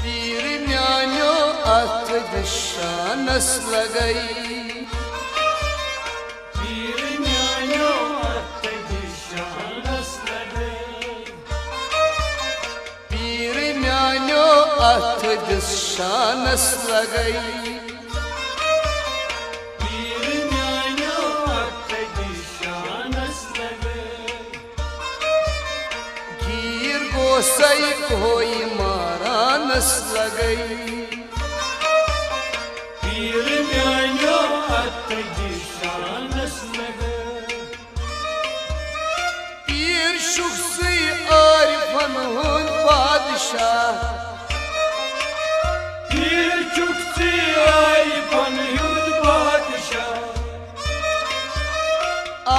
पीर म्यानो अथ शानस लगई पीर म्यानो अथ शानस लगई पीर म्यानो अथ शानस लगई पीर म्यानो अथ शानस लगई गीर गोसई कोई मारानस लगई पीर म्यानो अथ शानस लगई पीर शुख्सी आरिफन हुन बादशाह पीर शुख्सी आरिफन हुन बादशाह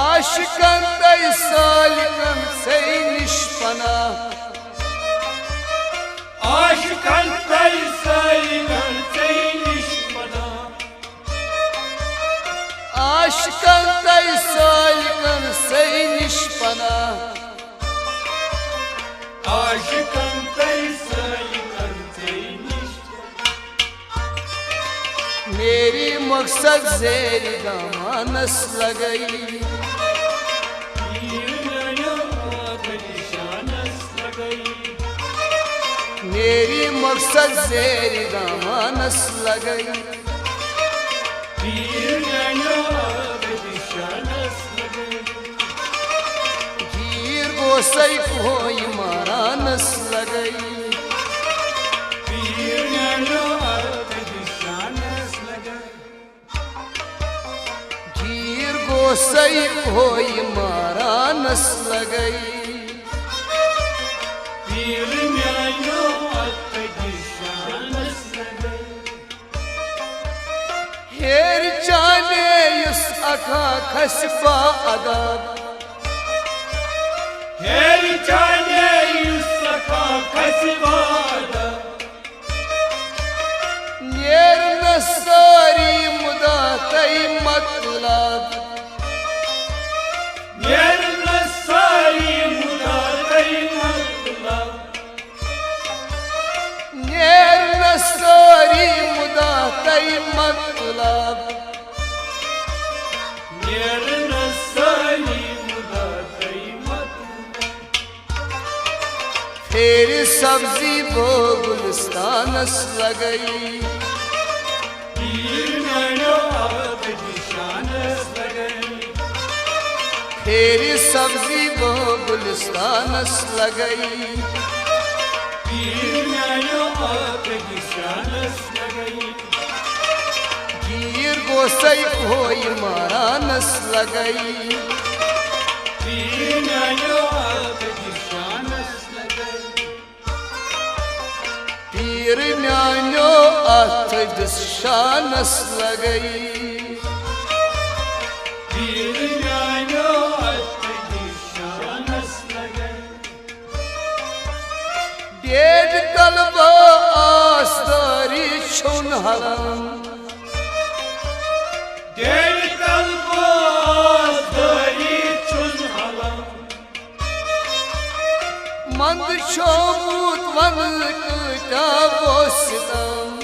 आशिकन तै सालिकन से निष्पना आशिकन तै सालिकन से निष्पना आशिकन तै सालिकन से निष्पना आशिकन तै सालिकन से निष्पना मेरी मकसद जेरी दामानस लगई पीर म्यानो अथ शानस लगई मेरी मकसद जेरी दामानस लगई पीर म्यानो अथ शानस लगई गीर गोसई कोई मारानस लगई पीर म्यानो अथ शानस लगई गीर गोसई कोई मारानस लगई पीर म्यानो अथ शानस लगई हेर चाने युस अखा खसबा अदब हेर चाने युसका खसवादा नेर नसारी मुदा तई मतलब यर नसारी मुदा तै मतलब नेर नसारी मुदा तई मतलब यर नसारी मुदा तै मतलब फिर सब्जी वो गुलिस्तानस लगई पीर म्यानो अथ शानस लगई फिर सब्जी वो गुलिस्तानस लगई पीर म्यानो अथ शानस लगई गीर गोसई कोई मारानस लगई पीर म्यानो अथ शानस लगई पीर म्यानो अथ शानस लगई पीर म्यानो अथ शानस लगई डेढ़ तलबा आस्तारी छुन हलम डेढ़ तलवार धरी चुन हलम मंद शोबूत मंद कुटा वो सितम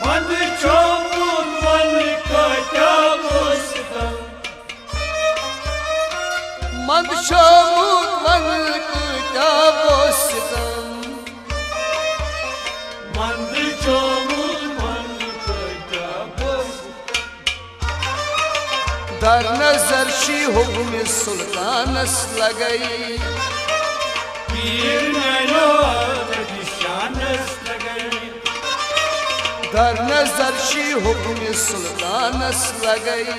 मंद चौबूत मन कटा मुस्तम मंद शोबूत मंद कुटा वो सितम मंद चौबूत मन कटा मुस्तम दर नजर शी हुक्म सुल्तानस लगई पीर म्यानो अथ शानस लगई दर नजर शी हुक्म सुल्तानस लगई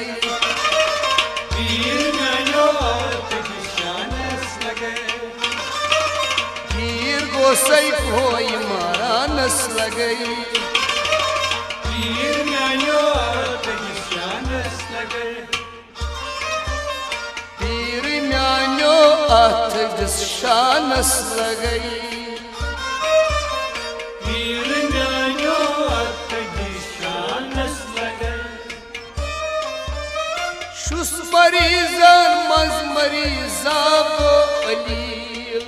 पीर म्यानो अथ शानस लगई गीर गोसई कोई मारानस लगई पीर म्यानो अथ शानस लगई पीर म्यानो अथ शानस लगई पीर म्यानो अथ शानस लगई शुस मरीजन मज मरीजा वो अलील